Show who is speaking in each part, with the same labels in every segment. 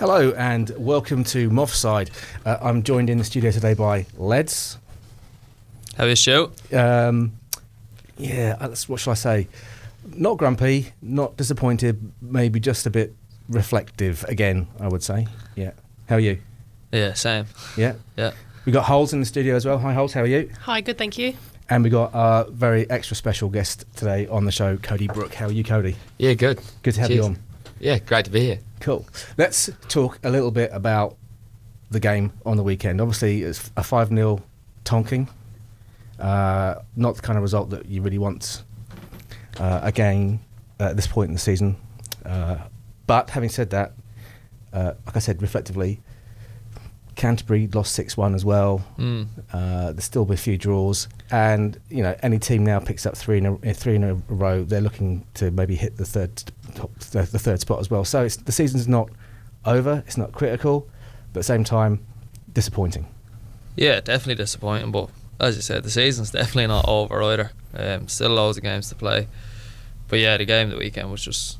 Speaker 1: Hello and welcome to Moffside. I'm joined in the studio today by Leds.
Speaker 2: How is Stu?
Speaker 1: What shall I say? Not grumpy, not disappointed, maybe just a bit reflective again, I would say. Yeah. How are you?
Speaker 2: Yeah, same.
Speaker 1: Yeah?
Speaker 2: Yeah.
Speaker 1: We got Holes in the studio as well. Hi Holes, how are you?
Speaker 3: Hi, good, thank you.
Speaker 1: And we got our very extra special guest today on the show, Cody Brook. How are you, Cody?
Speaker 4: Yeah, good.
Speaker 1: Good to have you on.
Speaker 4: Yeah, great to be here.
Speaker 1: Cool. Let's talk a little bit about the game on the weekend. Obviously, it's a 5-0 tonking. Not the kind of result that you really want again at this point in the season. But having said that, like I said, reflectively, Canterbury lost 6-1 as well. There's still be a few draws, and you know, any team now picks up three in a row. They're looking to maybe hit the third spot as well. So the season's not over. It's not critical, but at the same time, disappointing.
Speaker 2: Yeah, definitely disappointing. But as you said, the season's definitely not over either. Still loads of games to play. But yeah, the game the weekend was just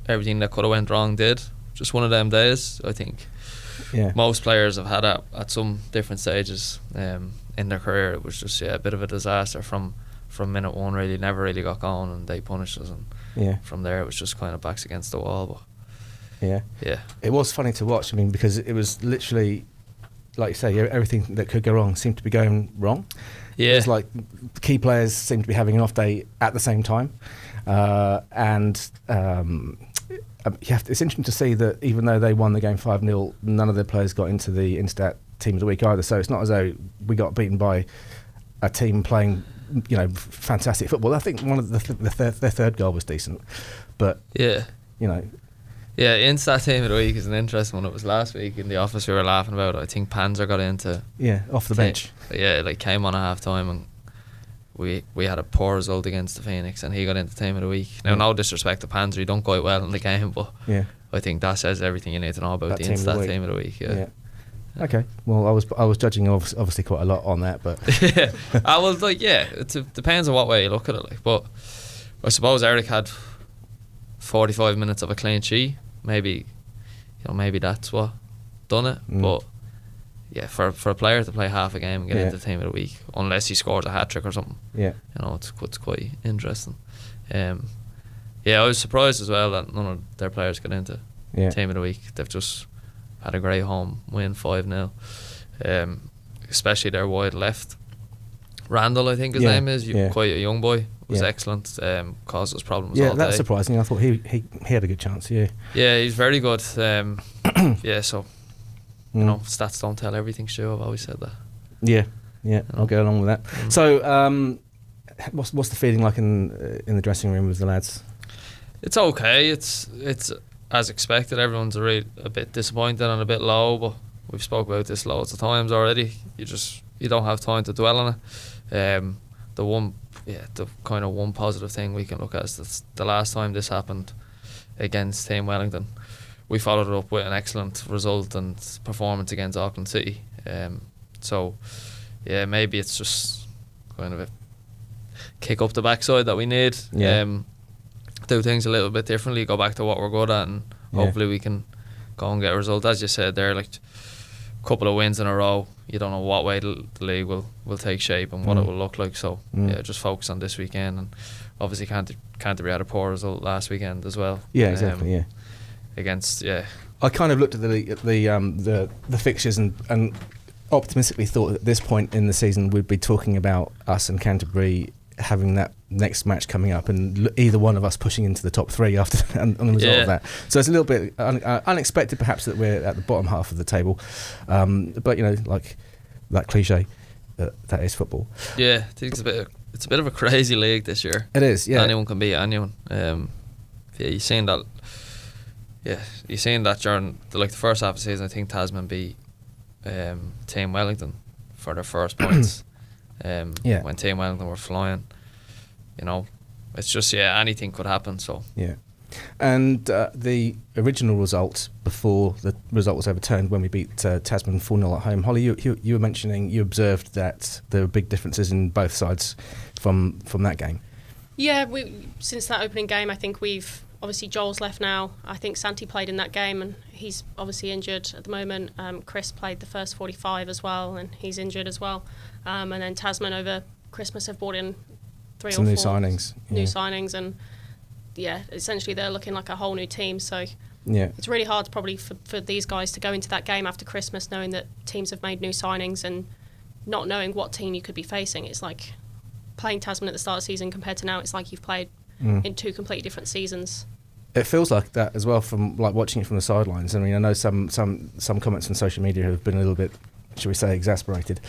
Speaker 2: everything that could have went wrong did. Just one of them days, I think.
Speaker 1: Yeah.
Speaker 2: Most players have had that at some different stages in their career. It was just a bit of a disaster from minute one. Really, never really got going, and they punished us. And from there, it was just kind of backs against the wall. But yeah,
Speaker 1: it was funny to watch. I mean, because it was literally, like you say, everything that could go wrong seemed to be going wrong.
Speaker 2: Yeah,
Speaker 1: it was like key players seemed to be having an off day at the same time, it's interesting to see that even though they won the game 5-0, none of their players got into the Instat Team of the Week either. So it's not as though we got beaten by a team playing, you know, fantastic football. I think one of their third goal was decent, but
Speaker 2: Instat Team of the Week is an interesting one. It was last week in the office we were laughing about it. I think Panzer got into
Speaker 1: off the bench.
Speaker 2: Yeah, like came on at half time, and we had a poor result against the Phoenix, and he got into Team of the Week. Now, no disrespect to Panzer, he done quite well in the game, but I think that says everything you need to know about the Instat Team of the Week. Yeah.
Speaker 1: Okay. Well, I was judging obviously quite a lot on that, but
Speaker 2: it depends on what way you look at it. Like, but I suppose Eric had 45 minutes of a clean sheet. Maybe that's what done it. But yeah, for a player to play half a game and get into the Team of the Week, unless he scores a hat trick or something, it's quite interesting. I was surprised as well that none of their players got into Team of the Week. They've just had a great home win 5-0, especially their wide left. Randall, I think his name is, quite a young boy, was excellent, caused us problems all day.
Speaker 1: Yeah, that's surprising. I thought he had a good chance, Yeah,
Speaker 2: he's very good. So you know, stats don't tell everything, Stu. I've always said that.
Speaker 1: Yeah, I'll go along with that. So what's the feeling like in the dressing room with the lads?
Speaker 2: It's okay. It's as expected. Everyone's a bit disappointed and a bit low, but we've spoke about this loads of times already. You don't have time to dwell on it. The kind of one positive thing we can look at is that the last time this happened against Team Wellington, we followed it up with an excellent result and performance against Auckland City. Maybe it's just kind of a kick up the backside that we need. Do things a little bit differently, go back to what we're good at, and hopefully we can go and get a result. As you said there, like a couple of wins in a row, you don't know what way the league will take shape and what it will look like. So just focus on this weekend, and obviously Canterbury had a poor result last weekend as well.
Speaker 1: Exactly.
Speaker 2: Against
Speaker 1: I kind of looked at the fixtures and optimistically thought at this point in the season we'd be talking about us and Canterbury having that next match coming up, and either one of us pushing into the top three after on the result of that. So it's a little bit unexpected perhaps that we're at the bottom half of the table, but you know, like that cliche, that is football.
Speaker 2: I think it's a bit of a crazy league this year.
Speaker 1: It is.
Speaker 2: Anyone can beat anyone. You're seeing that. You're seeing that during the first half of the season. I think Tasman beat Team Wellington for their first points. When Team Wellington were flying, you know, it's just anything could happen. So
Speaker 1: and the original result before the result was overturned when we beat Tasman 4-0 at home. Holly, you were mentioning you observed that there were big differences in both sides from that game.
Speaker 3: Yeah, since that opening game, I think we've obviously Joel's left now. I think Santi played in that game and he's obviously injured at the moment. Chris played the first 45 as well and he's injured as well. And then Tasman over Christmas have brought in
Speaker 1: Some
Speaker 3: new
Speaker 1: new
Speaker 3: signings, and essentially they're looking like a whole new team. So it's really hard probably for these guys to go into that game after Christmas knowing that teams have made new signings and not knowing what team you could be facing. It's like playing Tasman at the start of the season compared to now. It's like you've played in two completely different seasons.
Speaker 1: It feels like that as well from like watching it from the sidelines. I mean, I know some comments on social media have been a little bit, shall we say, exasperated.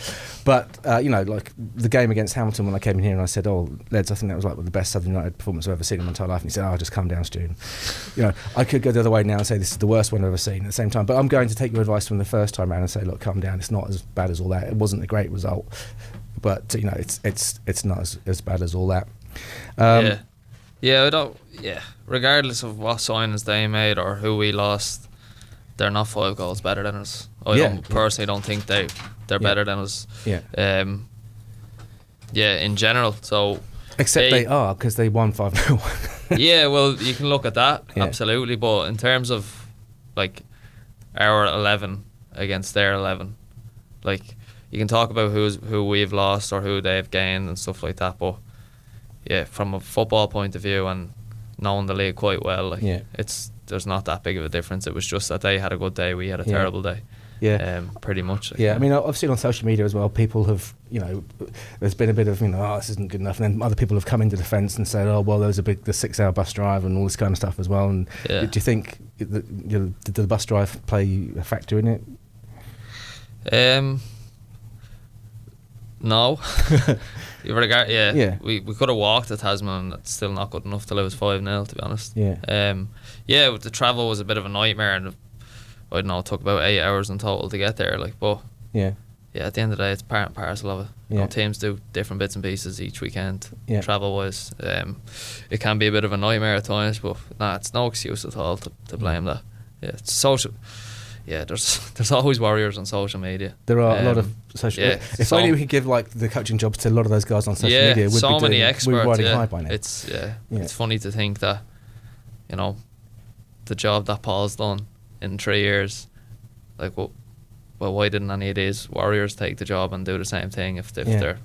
Speaker 1: But, like the game against Hamilton when I came in here and I said, lads, I think that was like the best Southern United performance I've ever seen in my entire life. And he said, just calm down, Stu. I could go the other way now and say this is the worst one I've ever seen at the same time. But I'm going to take your advice from the first time around and say, look, calm down. It's not as bad as all that. It wasn't a great result. But, it's not as bad as all that.
Speaker 2: Regardless of what signings they made or who we lost, they're not 5 goals better than us. I personally don't think they're better than us. In general. So
Speaker 1: except they are, because they won 5-0.
Speaker 2: Yeah, well, you can look at that, absolutely. But in terms of like our 11 against their 11, like you can talk about who we've lost or who they've gained and stuff like that. But from a football point of view and knowing the league quite well, there's not that big of a difference. It was just that they had a good day, we had a terrible day. Pretty much.
Speaker 1: I mean, I've seen on social media as well, people have, there's been a bit of, this isn't good enough, and then other people have come into defence and said, there was the 6-hour bus drive and all this kind of stuff as well. And do you think did the bus drive play a factor in it? No. We could have walked to Tasman and it's still not good enough to lose 5-0, to be honest. The travel was a bit of a nightmare, and I don't know, it took about 8 hours in total to get there. At the end of the day, it's part and parcel of it. Teams do different bits and pieces each weekend, travel wise. It can be a bit of a nightmare at times, but it's no excuse at all to blame that. It's social. There's always warriors on social media. There are a lot of social media. If only we could give the coaching jobs to a lot of those guys on social media. We'd
Speaker 2: so
Speaker 1: be
Speaker 2: many experts.
Speaker 1: We're riding high by now.
Speaker 2: It's funny to think that, the job that Paul's done in 3 years, why didn't any of these warriors take the job and do the same thing if they're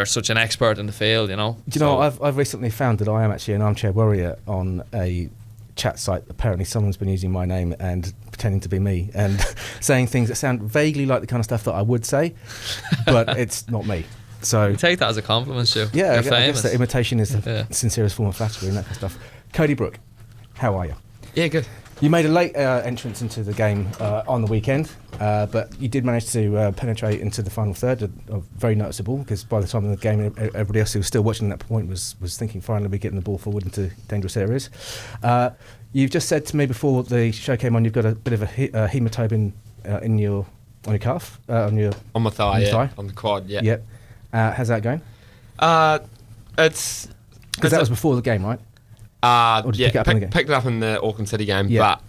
Speaker 2: such an expert in the field,
Speaker 1: I've recently found that I am actually an armchair warrior on a chat site. Apparently someone's been using my name and pretending to be me and saying things that sound vaguely like the kind of stuff that I would say, but it's not me. So
Speaker 2: you take that as a compliment, Stu.
Speaker 1: I guess that imitation is the sincerest form of flattery and that kind of stuff. Cody Brook, how are you?
Speaker 4: Yeah, good.
Speaker 1: You made a late entrance into the game on the weekend, but you did manage to penetrate into the final third, very noticeable, because by the time of the game, everybody else who was still watching at that point was thinking finally we're getting the ball forward into dangerous areas. You've just said to me before the show came on, you've got a bit of a hematoma on your calf, on
Speaker 4: my thigh, on the quad,
Speaker 1: Yep. How's that going?
Speaker 4: It's
Speaker 1: because that was before the game, right?
Speaker 4: Picked it up in the Auckland City game, but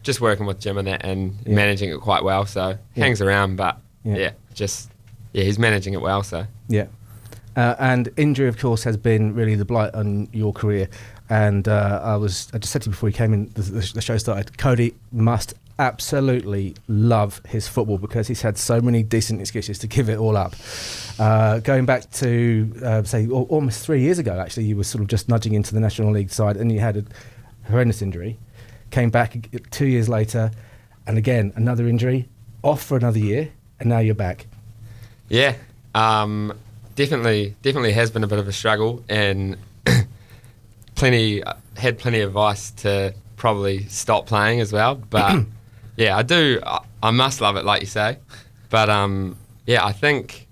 Speaker 4: just working with Jim and that and managing it quite well. So hangs around, but he's managing it well. So
Speaker 1: and injury, of course, has been really the blight on your career. And I just said to you before you came in, the show started, Cody must absolutely love his football because he's had so many decent excuses to give it all up. Going back to almost 3 years ago, actually, you were sort of just nudging into the National League side and you had a horrendous injury, came back 2 years later, and again another injury, off for another year, and now you're back.
Speaker 4: Definitely has been a bit of a struggle, and had plenty of advice to probably stop playing as well, but I must love it, like you say, but I think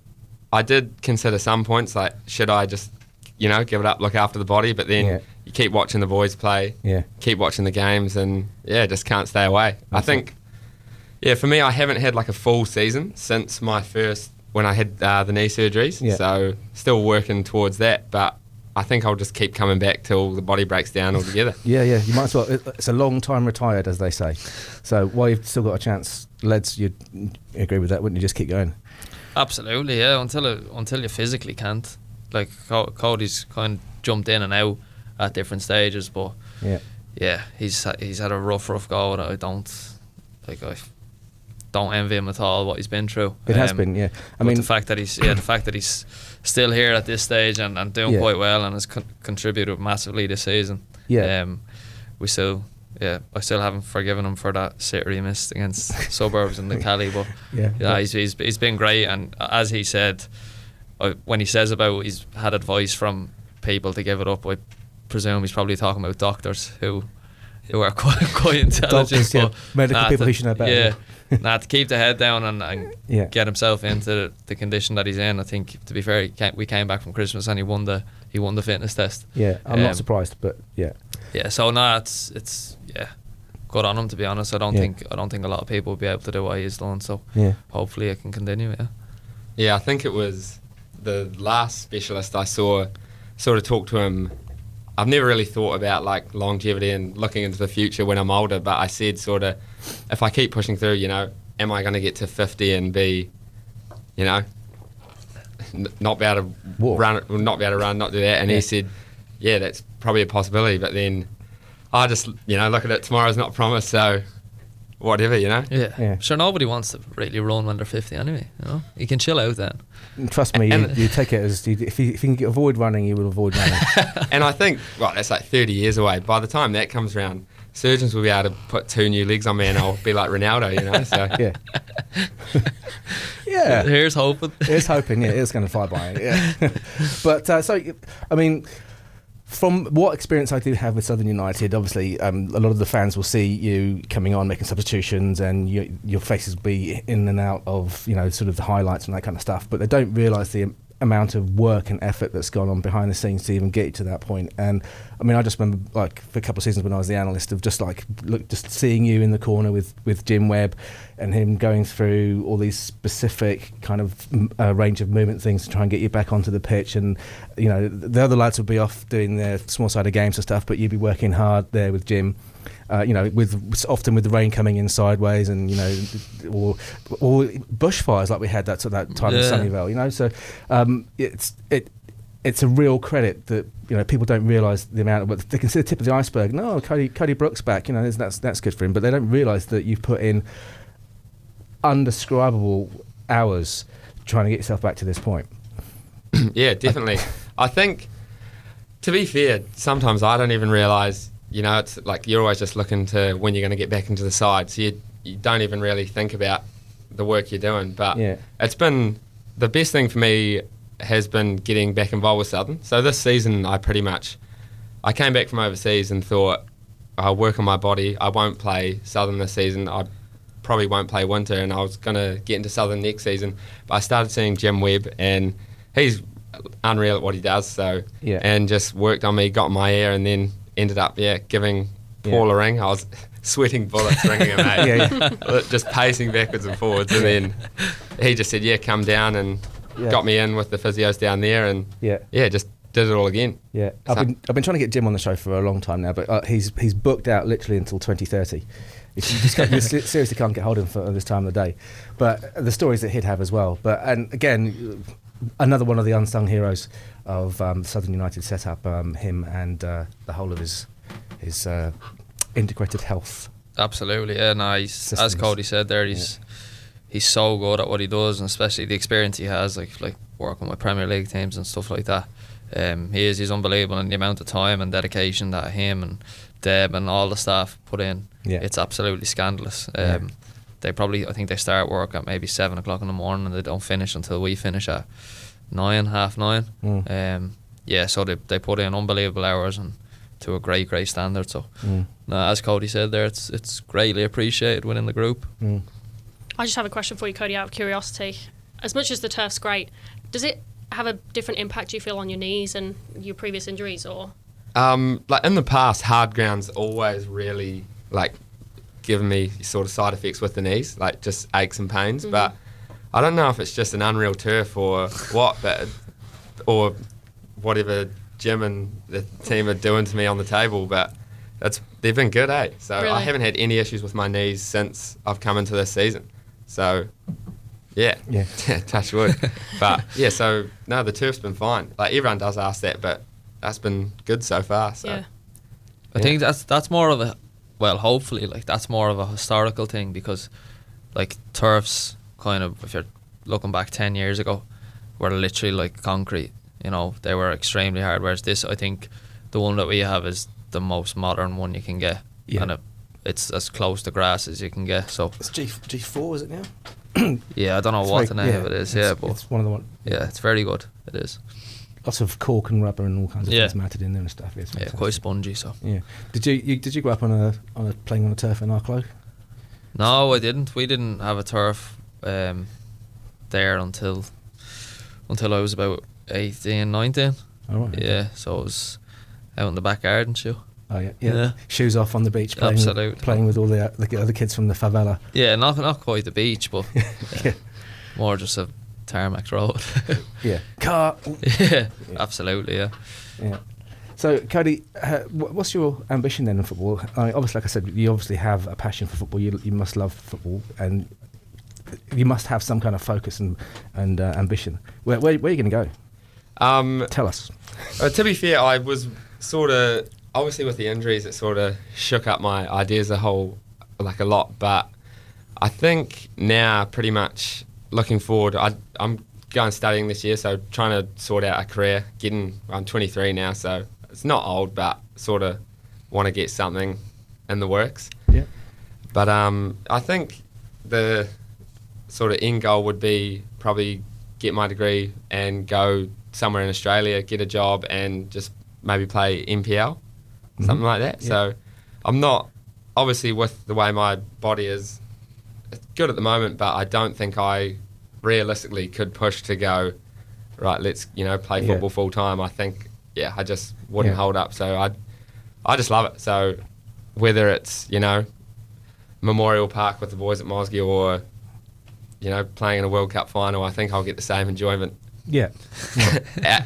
Speaker 4: I did consider some points, like should I just give it up, look after the body, but then you keep watching the boys play, keep watching the games, and just can't stay away. I think for me, I haven't had like a full season since my first, when I had the knee surgeries, so still working towards that, but I think I'll just keep coming back till the body breaks down altogether.
Speaker 1: You might as well. It's a long time retired, as they say. So while you've still got a chance, lads, you'd agree with that, wouldn't you? Just keep going.
Speaker 2: Absolutely, until you physically can't. Like Cody's kind of jumped in and out at different stages. But he's had a rough go that I don't envy him at all what he's been through.
Speaker 1: It has been, yeah.
Speaker 2: I mean, the fact that he's still here at this stage and doing quite well and has contributed massively this season. I still haven't forgiven him for that sitter he missed against Suburbs in the Cali, but he's been great. And as he said, when he says about he's had advice from people to give it up, I presume he's probably talking about doctors who are quite intelligent.
Speaker 1: Doctors, medical people who should know better.
Speaker 2: To keep the head down and get himself into the condition that he's in. I think, to be fair, we came back from Christmas and he won the fitness test.
Speaker 1: I'm not surprised, but
Speaker 2: so it's good on him, to be honest. I don't think a lot of people will be able to do what he's done. So hopefully it can continue.
Speaker 4: I think it was the last specialist I saw sort of talk to him. I've never really thought about like longevity and looking into the future when I'm older, but I said sort of, if I keep pushing through, am I going to get to 50 and be, not be able to run, not do that? And he said, that's probably a possibility, but then I just, look at it, tomorrow's not promised, so whatever,
Speaker 2: Sure, nobody wants to really run when they're 50 anyway. You can chill out then.
Speaker 1: Trust me, you take it as if you can avoid running, you will avoid running.
Speaker 4: And I think that's like 30 years away. By the time that comes around, surgeons will be able to put 2 new legs on me, and I'll be like Ronaldo, So
Speaker 2: Here's hoping.
Speaker 1: Here's hoping. Yeah, it's going to fly by. Yeah, but I mean, from what experience I do have with Southern United, obviously a lot of the fans will see you coming on, making substitutions, and your faces will be in and out of sort of the highlights and that kind of stuff. But they don't realise the amount of work and effort that's gone on behind the scenes to even get you to that point. And I mean, I just remember like for a couple of seasons when I was the analyst of just seeing you in the corner with Jim Webb and him going through all these specific kind of range of movement things to try and get you back onto the pitch. And the other lads would be off doing their small-sided games and stuff, but you'd be working hard there with Jim. Often with the rain coming in sideways, and or bushfires like we had that time in Sunnyvale. So it's a real credit that people don't realise the amount of work. They can see the tip of the iceberg. No, Cody Brook's back. That's good for him, but they don't realise that you've put in undescribable hours trying to get yourself back to this point.
Speaker 4: Yeah, definitely. I think, to be fair, sometimes I don't even realise. It's like you're always just looking to when you're going to get back into the side, so you don't even really think about the work you're doing. But it's been the best thing for me has been getting back involved with Southern. So this season, I came back from overseas and thought, I'll work on my body. I won't play Southern this season. I probably won't play winter, and I was going to get into Southern next season. But I started seeing Jim Webb, and he's unreal at what he does. So and just worked on me, got in my ear, and then ended up giving Paul a ring. I was sweating bullets ringing him out, just pacing backwards and forwards, and then he just said come down, and got me in with the physios down there, and just did it all again.
Speaker 1: I've been trying to get Jim on the show for a long time now, but he's booked out literally until 2030. You seriously can't get hold of him for this time of the day. But the stories that he'd have as well. And again, another one of the unsung heroes of Southern United setup, him and the whole of his integrated health.
Speaker 2: Absolutely, as Cody said there, he's so good at what he does, and especially the experience he has, like working with Premier League teams and stuff like that. He's unbelievable, and the amount of time and dedication that him and Deb and all the staff put in, it's absolutely scandalous. I think they start work at maybe 7 o'clock in the morning, and they don't finish until we finish at 9:30. So they put in unbelievable hours and to a great standard. So as Cody said there, it's greatly appreciated within the group.
Speaker 3: I just have a question for you, Cody, out of curiosity. As much as the turf's great, does it have a different impact, do you feel, on your knees and your previous injuries? Or
Speaker 4: like in the past, hard ground's always really given me sort of side effects with the knees, like just aches and pains. But I don't know if it's just an unreal turf or what, or whatever Jim and the team are doing to me on the table, but they've been good, eh? So really? I haven't had any issues with my knees since I've come into this season. So touch wood. But so no, the turf's been fine. Like everyone does ask that, but that's been good so far. So.
Speaker 3: Yeah.
Speaker 2: I think that's more of a, well, hopefully, like, that's more of a historical thing, because, like, turfs, kind of, if you're looking back 10 years ago, were literally like concrete. You know, they were extremely hard. Whereas this, I think, the one that we have is the most modern one you can get, and it's as close to grass as you can get. So
Speaker 1: it's G4, is it now?
Speaker 2: Yeah, I don't know what the name of it is. But
Speaker 1: it's one of the one.
Speaker 2: Yeah, it's very good. It is.
Speaker 1: Lots of cork and rubber and all kinds of things matted in there and stuff. It's
Speaker 2: quite spongy. So
Speaker 1: yeah. Did you grow up on a playing on a turf in Arklow?
Speaker 2: No, I didn't. We didn't have a turf there until I was about 18, 19.
Speaker 1: Oh, right.
Speaker 2: Yeah, so I was out in the back garden,
Speaker 1: Oh yeah. Shoes off on the beach, playing with all the other kids from the favela.
Speaker 2: Yeah, not quite the beach, but more just a tarmac road.
Speaker 1: Yeah, car.
Speaker 2: Yeah, absolutely. Yeah.
Speaker 1: So, Cody, what's your ambition then in football? Obviously, like I said, you obviously have a passion for football. You must love football, and you must have some kind of focus and ambition. Where are you going to go? Tell us.
Speaker 4: To be fair, I was sort of, obviously with the injuries, it sort of shook up my ideas a lot. But I think now, pretty much looking forward, I'm going studying this year, so trying to sort out a career. I'm 23 now, so it's not old, but sort of want to get something in the works.
Speaker 1: Yeah.
Speaker 4: But I think the sort of end goal would be probably get my degree and go somewhere in Australia, get a job, and just maybe play NPL, something like that. Yeah. So I'm not, obviously with the way my body is, it's good at the moment, but I don't think I realistically could push to go, right, let's, play football full time. I think, I just wouldn't hold up. So I just love it. So whether it's, Memorial Park with the boys at Mosgiel or, playing in a World Cup final, I think I'll get the same enjoyment.
Speaker 1: Yeah.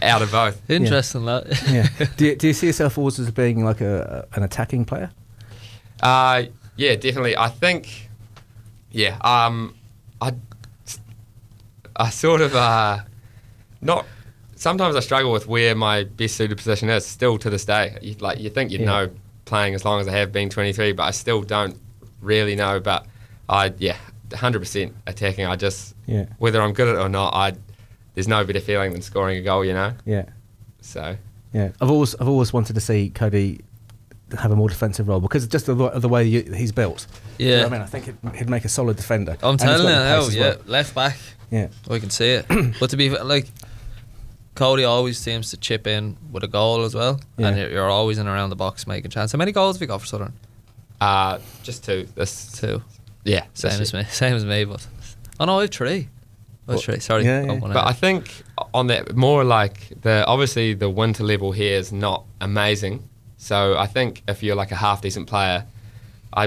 Speaker 4: out of both.
Speaker 2: Interesting, that.
Speaker 1: Yeah. Do you see yourself always as being like an attacking player?
Speaker 4: Yeah, definitely. I think, I sort of not. Sometimes I struggle with where my best suited position is. Still to this day, you think you'd know playing as long as I have been 23, but I still don't really know. But 100% attacking. I just whether I'm good at it or not, there's no better feeling than scoring a goal,
Speaker 1: Yeah.
Speaker 4: So.
Speaker 1: Yeah, I've always wanted to see Cody have a more defensive role because just of the way he's built.
Speaker 2: Yeah.
Speaker 1: You know what I mean, I think he'd make a solid defender.
Speaker 2: I'm telling you now, left back.
Speaker 1: Yeah.
Speaker 2: I can see it. But to be like, Cody always seems to chip in with a goal as well, and you're always in around the box making chance. How many goals have you got for Southern?
Speaker 4: Just 2.
Speaker 2: Two.
Speaker 4: Yeah,
Speaker 2: same as me. But I have 3. Sorry.
Speaker 4: But I think on that, more like obviously the winter level here is not amazing. So I think if you're like a half decent player,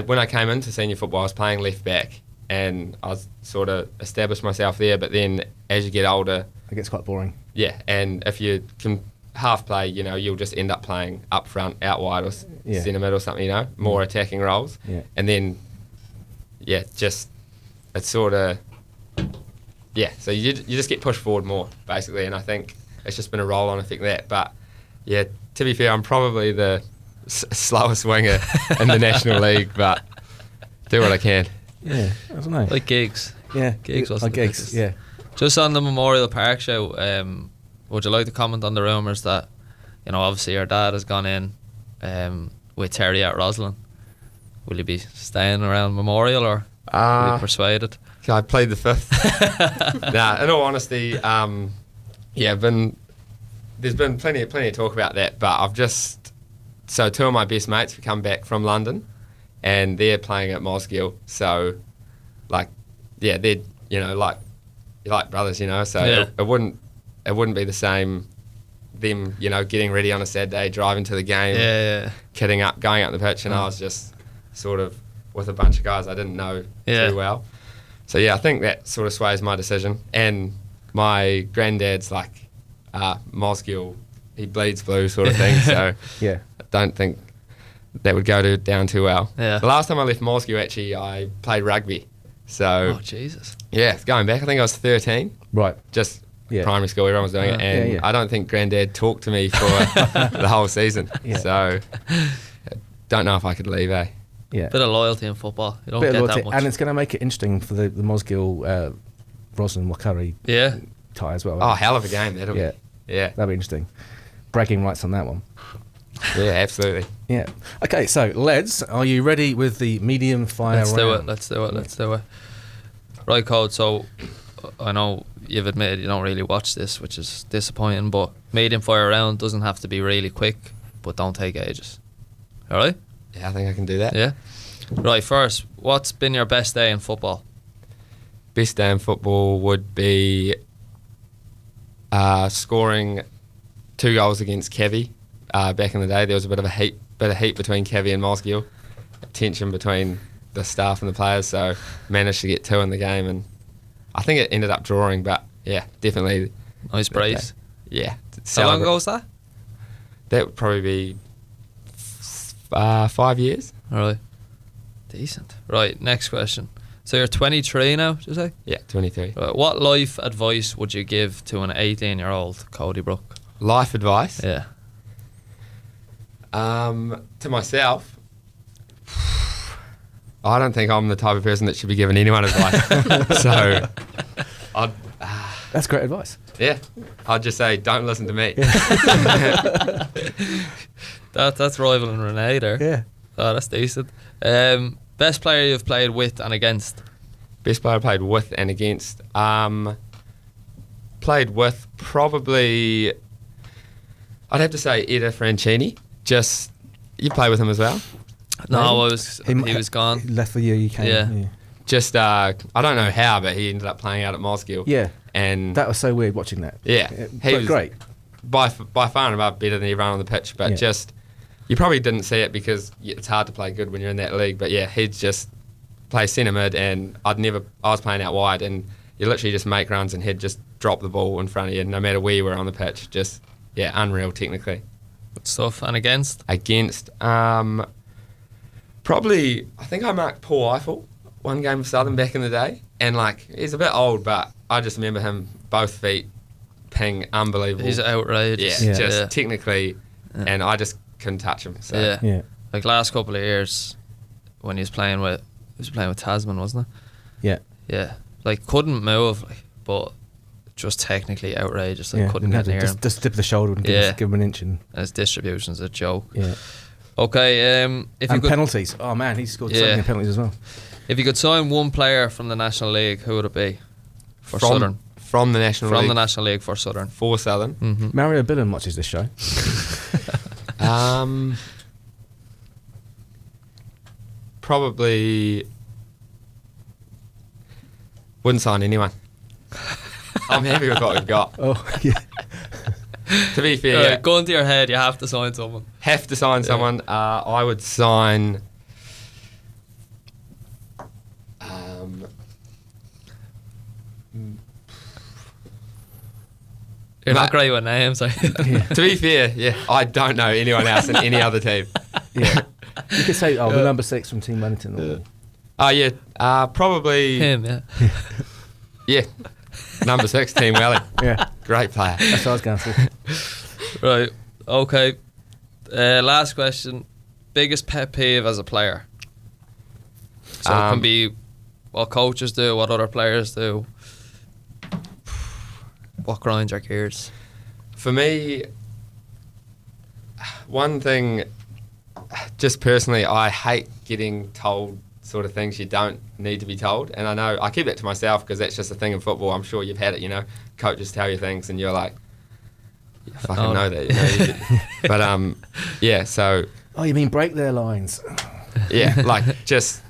Speaker 4: when I came into senior football, I was playing left back, and I was sort of established myself there. But then as you get older,
Speaker 1: it gets quite boring.
Speaker 4: Yeah, and if you can half play, you'll just end up playing up front, out wide, or centre mid or something. More attacking roles.
Speaker 1: Yeah.
Speaker 4: And then, it's sort of. Yeah, so you just get pushed forward more, basically, and I think it's just been a roll-on effect that. But, to be fair, I'm probably the slowest winger in the National League, but do what I can.
Speaker 1: Yeah, I don't know.
Speaker 2: Like Giggs.
Speaker 1: Yeah.
Speaker 2: Giggs wasn't
Speaker 1: like Giggs, yeah.
Speaker 2: Just on the Memorial Park show, would you like to comment on the rumours that, obviously your dad has gone in with Terry at Roslin? Will you be staying around Memorial or will you be persuaded?
Speaker 4: I played the 5th. Nah, in all honesty, there's been plenty of talk about that, but I've just, so 2 of my best mates have come back from London, and they're playing at Mosgiel, so, they're, like brothers, so it wouldn't be the same, them, getting ready on a Saturday, driving to the game, kidding up, going up the pitch, and I was just sort of with a bunch of guys I didn't know too well. So I think that sort of sways my decision. And my granddad's like Mosgiel, he bleeds blue sort of thing. So I don't think that would go down too well.
Speaker 2: Yeah.
Speaker 4: The last time I left Mosgiel, actually, I played rugby. So
Speaker 2: Jesus.
Speaker 4: Yeah, going back, I think I was 13.
Speaker 1: Right.
Speaker 4: Just primary school, everyone was doing it, and I don't think Granddad talked to me for the whole season. So don't know if I could leave,
Speaker 2: Bit of loyalty in football. You don't
Speaker 1: Bit
Speaker 2: get
Speaker 1: of loyalty,
Speaker 2: that much.
Speaker 1: and it's going to make it interesting for the Mosgiel Roslyn Wakari tie as well.
Speaker 4: Oh, hell of a game that'll be. Yeah,
Speaker 1: that'll be interesting. Bragging rights on that one.
Speaker 4: Yeah, absolutely.
Speaker 1: Yeah. Okay, so Leds, are you ready with the medium fire round?
Speaker 2: Let's do it. Right, Code. So I know you've admitted you don't really watch this, which is disappointing, but medium fire round doesn't have to be really quick, but don't take ages. All right?
Speaker 4: Yeah, I think I can do that.
Speaker 2: Yeah. Right, first, what's been your best day in football?
Speaker 4: Best day in football would be scoring 2 goals against Kevy. Back in the day, there was a bit of heat between Kevy and Mosgiel, tension between the staff and the players, so managed to get 2 in the game, and I think it ended up drawing, but yeah, definitely.
Speaker 2: Nice brace.
Speaker 4: Yeah.
Speaker 2: How long ago was that?
Speaker 4: That would probably be 5 years.
Speaker 2: Really? Decent. Right, next question. So you're 23 now, did you say?
Speaker 4: Yeah, 23.
Speaker 2: Right, what life advice would you give to an 18-year-old Cody Brook?
Speaker 4: Life advice?
Speaker 2: Yeah.
Speaker 4: To myself, I don't think I'm the type of person that should be giving anyone advice. So,
Speaker 1: that's great advice.
Speaker 4: Yeah, I'd just say don't listen to me.
Speaker 2: That's rivaling Renee there.
Speaker 1: Yeah.
Speaker 2: Oh, that's decent. Best player you've played with and against?
Speaker 4: Best player I played with and against. Played with probably, I'd have to say Eda Francini. Just, you play with him as well?
Speaker 2: No, he was gone.
Speaker 1: He left the year you came.
Speaker 2: Yeah.
Speaker 4: Just, I don't know how, but he ended up playing out at Mosgiel.
Speaker 1: Yeah.
Speaker 4: And
Speaker 1: that was so weird watching that.
Speaker 4: Yeah.
Speaker 1: He was great.
Speaker 4: By far and above better than everyone on the pitch, but just, you probably didn't see it because it's hard to play good when you're in that league, but yeah, he'd just play centre mid, and I was playing out wide, and you literally just make runs and he'd just drop the ball in front of you no matter where you were on the pitch. Just, unreal technically.
Speaker 2: Good stuff. And against?
Speaker 4: Against, probably, I think I marked Paul Eiffel one game for Southern back in the day, and he's a bit old, but I just remember him, both feet, ping, unbelievable.
Speaker 2: He's outrageous.
Speaker 4: Yeah, technically, and I just couldn't touch him. So.
Speaker 2: Yeah. Last couple of years when he was playing with Tasman, wasn't it?
Speaker 1: Yeah.
Speaker 2: Couldn't move, but just technically outrageous. Couldn't get near him.
Speaker 1: Just tip of the shoulder and give him an inch. And
Speaker 2: his distribution's a joke.
Speaker 1: Yeah.
Speaker 2: Okay.
Speaker 1: Penalties. Oh man, he scored so many penalties as well.
Speaker 2: If you could sign one player from the National League, who would it be? For Southern.
Speaker 4: From the National League?
Speaker 2: From the National League for Southern.
Speaker 4: For Southern.
Speaker 2: Mm-hmm.
Speaker 1: Mario Billen watches this show.
Speaker 4: Probably wouldn't sign anyone. I'm happy with what we've got.
Speaker 1: Oh, yeah.
Speaker 4: To be fair,
Speaker 2: go into your head, you have to sign someone.
Speaker 4: Have to sign someone. I would sign.
Speaker 2: You're not great with names.
Speaker 4: To be fair, I don't know anyone else in any other team.
Speaker 1: Yeah. You could say, the number 6 from Team Wellington.
Speaker 4: Probably
Speaker 2: him. Yeah.
Speaker 4: Yeah, number 6, Team Welly.
Speaker 1: Yeah,
Speaker 4: great player.
Speaker 1: That's what I was going to say.
Speaker 2: Right. Okay. Last question. Biggest pet peeve as a player. So it can be what coaches do, what other players do. What grinds your gears?
Speaker 4: For me, one thing, just personally, I hate getting told sort of things you don't need to be told. And I know I keep that to myself because that's just a thing in football. I'm sure you've had it, coaches tell you things and you're like, I fucking know that. But, so...
Speaker 1: Oh, you mean break their lines?
Speaker 4: Yeah, just...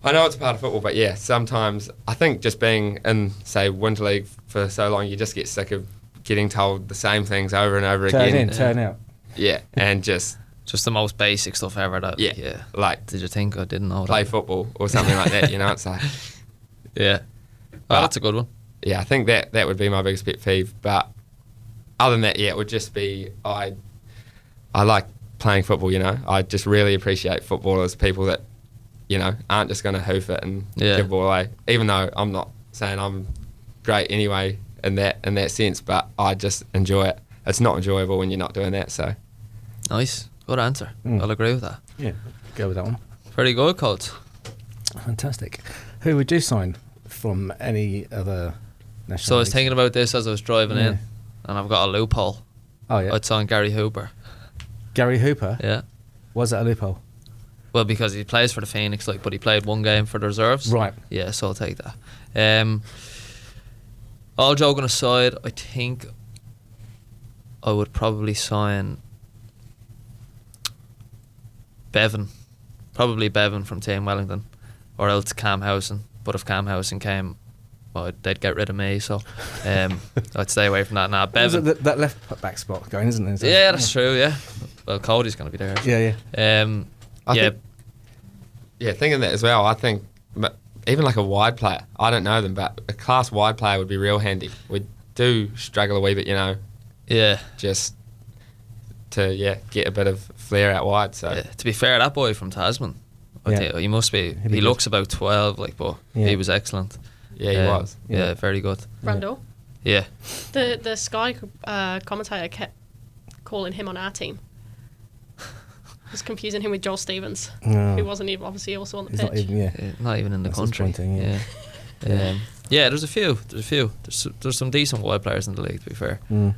Speaker 4: I know it's a part of football, but sometimes I think just being in, say, Winter League for so long, you just get sick of getting told the same things over and over again.
Speaker 1: Turn out.
Speaker 4: Yeah, and just
Speaker 2: the most basic stuff ever. Did you think I didn't know
Speaker 4: play
Speaker 2: that?
Speaker 4: football or something like that? It's like,
Speaker 2: yeah. But that's a good one.
Speaker 4: Yeah, I think that would be my biggest pet peeve. But other than that, it would just be I like playing football. I just really appreciate footballers, people that aren't just going to hoof it and give the ball away. Even though I'm not saying I'm great anyway in that sense, but I just enjoy it. It's not enjoyable when you're not doing that. So
Speaker 2: Nice, good answer. I'll agree with that.
Speaker 1: Yeah, go with that one.
Speaker 2: Very good, coach.
Speaker 1: Fantastic. Who would you sign from any other national
Speaker 2: So I was
Speaker 1: leagues?
Speaker 2: thinking about this as I was driving in, and I've got a loophole.
Speaker 1: Oh yeah,
Speaker 2: I'd sign Gary Hooper.
Speaker 1: Gary Hooper.
Speaker 2: Yeah.
Speaker 1: Was that a loophole?
Speaker 2: Well, because he plays for the Phoenix, but he played one game for the reserves.
Speaker 1: Right.
Speaker 2: Yeah, so I'll take that. All joking aside, I think I would probably sign Bevan. Probably Bevan from Team Wellington, or else Cam Howson. But if Cam Howson came, well, they'd get rid of me, so I'd stay away from that. Nah, Bevan.
Speaker 1: That left back spot going, isn't it? So,
Speaker 2: yeah, that's true. Yeah. Well, Cody's going to be there.
Speaker 1: Yeah.
Speaker 4: Thinking that as well, I think even like a wide player, I don't know them, but a class wide player would be real handy. We do struggle a wee bit,
Speaker 2: Yeah.
Speaker 4: just to get a bit of flair out wide. So
Speaker 2: To be fair, that boy from Tasman, I think he must be.
Speaker 1: He'd be
Speaker 2: He
Speaker 1: good.
Speaker 2: looks about 12, but he was excellent.
Speaker 4: yeah, he was.
Speaker 2: Yeah, very good.
Speaker 3: Randall.
Speaker 2: Yeah.
Speaker 3: The Sky commentator kept calling him on our team. Was confusing him with Joel Stevens,
Speaker 1: No.
Speaker 3: who wasn't even obviously also on the
Speaker 1: He's
Speaker 3: pitch.
Speaker 1: not even. Yeah.
Speaker 2: Not even in the
Speaker 1: That's
Speaker 2: country.
Speaker 1: disappointing, yeah.
Speaker 2: Yeah, there's a few. There's some decent wide players in the league, to be fair. Who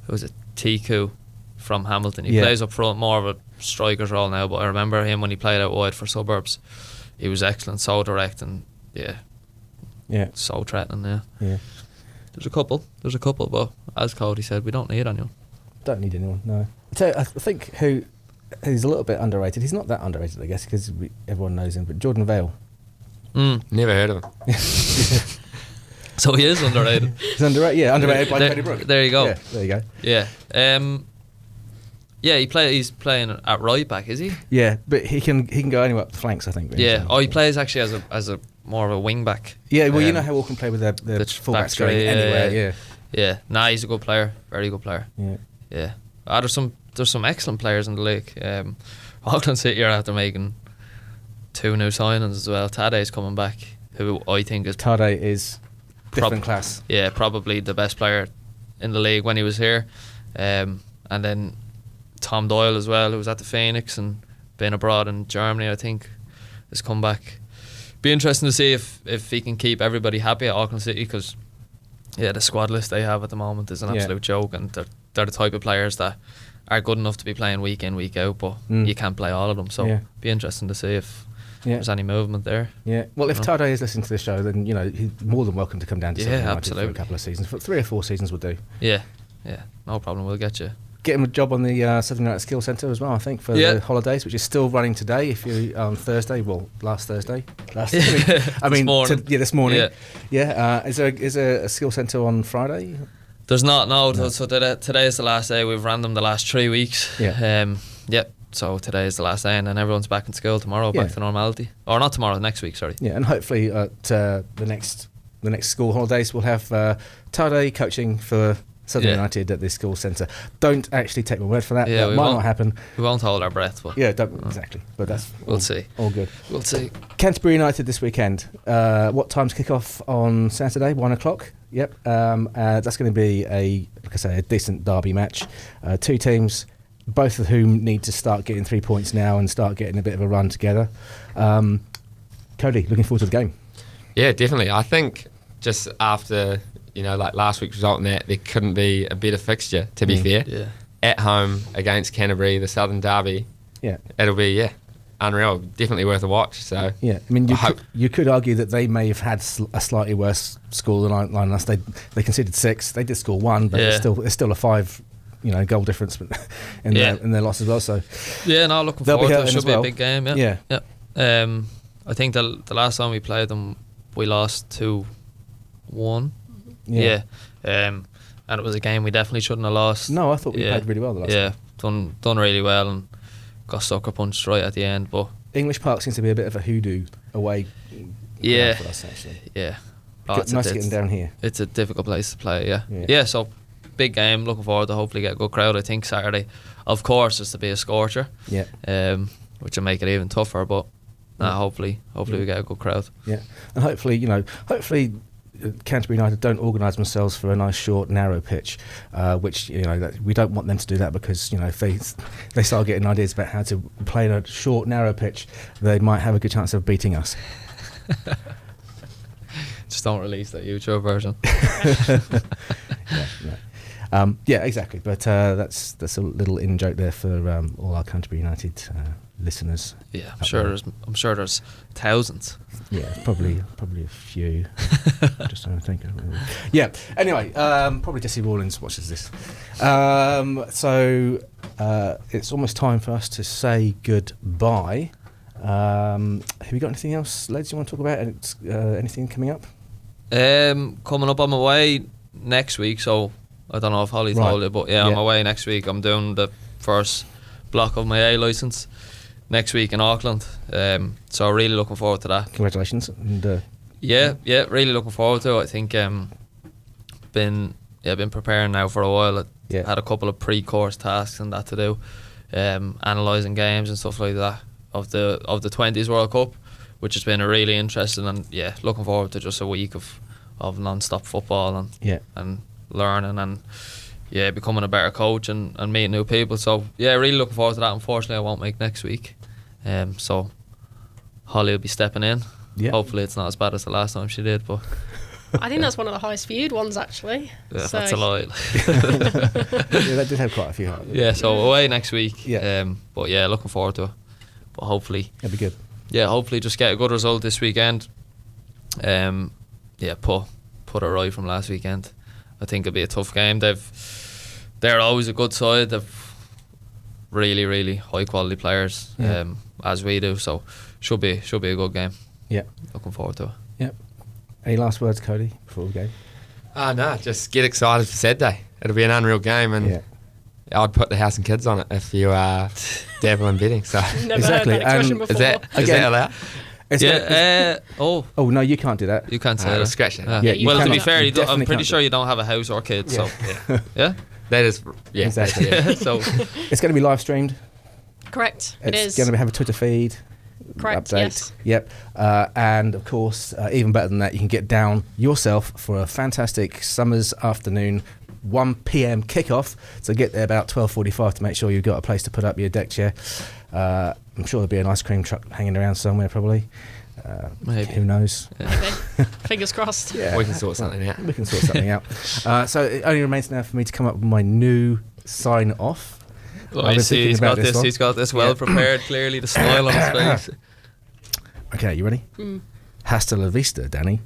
Speaker 2: was it? Tiku from Hamilton. He plays up front, more of a striker's role now, but I remember him when he played out wide for Suburbs. He was excellent, so direct, and so threatening.
Speaker 1: Yeah.
Speaker 2: There's a couple, but as Cody said, we don't need anyone.
Speaker 1: Don't need anyone. No. I think who's a little bit underrated. He's not that underrated, I guess, because everyone knows him. But Jordan Vale.
Speaker 4: Never heard of him.
Speaker 2: So he is underrated.
Speaker 1: He's underrated. Yeah, underrated by Cody Brook.
Speaker 2: There you go.
Speaker 1: Yeah, there you go.
Speaker 2: Yeah. He's playing at right back, is he?
Speaker 1: Yeah, but he can go anywhere up the flanks, I think. Really.
Speaker 2: Yeah.
Speaker 1: So-
Speaker 2: Oh, he plays actually as a more of a wing back.
Speaker 1: Yeah, well, you know how all can play with their
Speaker 2: the
Speaker 1: fullbacks
Speaker 2: backs,
Speaker 1: going
Speaker 2: yeah,
Speaker 1: anywhere.
Speaker 2: yeah.
Speaker 1: Yeah.
Speaker 2: Yeah. Nah, he's a good player. Very good player.
Speaker 1: Yeah.
Speaker 2: Yeah. There's some excellent players in the league. Auckland City are after making 2 new signings as well. Tade's coming back, who I think is
Speaker 1: Tade is different class.
Speaker 2: Yeah, probably the best player in the league when he was here. And then Tom Doyle as well, who was at the Phoenix and been abroad in Germany, I think, has come back. Be interesting to see if he can keep everybody happy at Auckland City, because the squad list they have at the moment is an absolute joke, and they're the type of players that are good enough to be playing week in, week out, but you can't play all of them. So be interesting to see if there's any movement there.
Speaker 1: Yeah. Well, if Tade is listening to the show, then he's more than welcome to come down to Southern United
Speaker 2: absolutely.
Speaker 1: for a couple of seasons. For 3 or 4 seasons will do.
Speaker 2: Yeah, no problem. We'll get you.
Speaker 1: Get him a job on the Southern United Skills Centre as well, I think, for the holidays, which is still running today. If you on Thursday, last Thursday. I mean, this morning. Yeah. Is there a skill centre on Friday?
Speaker 2: There's not. No. So today is the last day. We've ran them the last 3 weeks.
Speaker 1: Yeah.
Speaker 2: So today is the last day, and then everyone's back in school tomorrow, back to normality. Or not tomorrow, next week. Sorry.
Speaker 1: Yeah, and hopefully at the next school holidays we'll have Tade coaching for Southern United at the school centre. Don't actually take my word for that. That might not happen.
Speaker 2: We won't hold our breath. But
Speaker 1: exactly. But that's
Speaker 2: we'll see.
Speaker 1: All good.
Speaker 2: We'll see.
Speaker 1: Canterbury United this weekend. What time's kick off on Saturday? 1 o'clock. Yep. That's going to be a decent derby match. 2 teams, both of whom need to start getting 3 points now and start getting a bit of a run together. Cody, looking forward to the game.
Speaker 4: Yeah, definitely. I think just after like last week's result and that, there couldn't be a better fixture, to be fair.
Speaker 2: Yeah.
Speaker 4: At home against Canterbury, the Southern Derby. Yeah. It'll be, unreal. Definitely worth a watch. So
Speaker 1: yeah, I mean, you could argue that they may have had a slightly worse score than us. They conceded 6. They did score 1, but it's still a 5 goal difference in their loss as well. So
Speaker 2: looking forward to it. Should be a big game. Yeah. I think the last time we played them, we lost 2-1. Yeah. And it was a game we definitely shouldn't have lost.
Speaker 1: No, I thought we played really well the last time.
Speaker 2: Done really well and got sucker punched right at the end. But
Speaker 1: English Park seems to be a bit of a hoodoo away for us, actually.
Speaker 2: Yeah.
Speaker 1: Nice getting down here.
Speaker 2: It's a difficult place to play, yeah. So big game, looking forward to hopefully get a good crowd. I think Saturday, of course, is to be a scorcher. Yeah. Which will make it even tougher, but hopefully we get a good crowd.
Speaker 1: Yeah. And hopefully Canterbury United don't organise themselves for a nice short narrow pitch, which that we don't want them to do that, because if they start getting ideas about how to play in a short narrow pitch, they might have a good chance of beating us.
Speaker 2: Just don't release that YouTube version.
Speaker 1: Yeah, exactly. But that's a little in joke there for all our Canterbury United listeners.
Speaker 2: Yeah, I'm sure there's thousands.
Speaker 1: Yeah, probably a few. Just trying to think. Yeah. Anyway, probably Jesse Rawlins watches this. So it's almost time for us to say goodbye. Have you got anything else, lads, you want to talk about? Anything coming up?
Speaker 2: Coming up on my way next week, so I don't know if Holly told you, but on my way next week, I'm doing the first block of my A licence next week in Auckland. So really looking forward to that.
Speaker 1: Congratulations. And,
Speaker 2: really looking forward to it. I think been preparing now for a while. I had a couple of pre-course tasks and that to do, analysing games and stuff like that of the 20s World Cup, which has been a really interesting, and looking forward to just a week of non-stop football and learning and becoming a better coach and meeting new people. So really looking forward to that. Unfortunately, I won't make next week, so Holly will be stepping in. Hopefully it's not as bad as the last time she did, but
Speaker 3: I think that's one of the highest viewed ones, actually.
Speaker 2: Yeah, so. That's a lie.
Speaker 1: That did have quite a few.
Speaker 2: So away next week. But looking forward to it. But hopefully
Speaker 1: it'll be good.
Speaker 2: Hopefully just get a good result this weekend. Put it right from last weekend. I think it'll be a tough game. They're always a good side. They've really, really high quality players, as we do. So should be a good game. Yeah, looking forward to it.
Speaker 1: Yep. Any last words, Cody, before we go?
Speaker 4: No, just get excited for Saturday. It'll be an unreal game, and I'd put the house and kids on it if you are dabble in betting. So
Speaker 3: never heard that expression before.
Speaker 4: Is that allowed?
Speaker 1: Oh no, you can't do that.
Speaker 2: You can't say that.
Speaker 4: Scratch it.
Speaker 2: Well, to be fair, I'm pretty sure you don't have a house or kids. So
Speaker 4: that is
Speaker 1: exactly.
Speaker 2: So
Speaker 1: it's going to be live streamed.
Speaker 3: Correct.
Speaker 1: It's going to have a Twitter feed.
Speaker 3: Correct.
Speaker 1: Update.
Speaker 3: Yes.
Speaker 1: Yep. And of course, even better than that, you can get down yourself for a fantastic summer's afternoon 1 p.m. kickoff. So get there about 12:45 to make sure you've got a place to put up your deck chair. I'm sure there'll be an ice cream truck hanging around somewhere, probably.
Speaker 2: Maybe.
Speaker 1: Who knows?
Speaker 3: Maybe. Fingers crossed.
Speaker 4: We can sort something out.
Speaker 1: We can sort something out. So it only remains now for me to come up with my new sign off.
Speaker 2: I see he's got this. He's got this well prepared. Clearly, the smile on his face.
Speaker 1: Okay, you ready? Hasta la vista, Danny.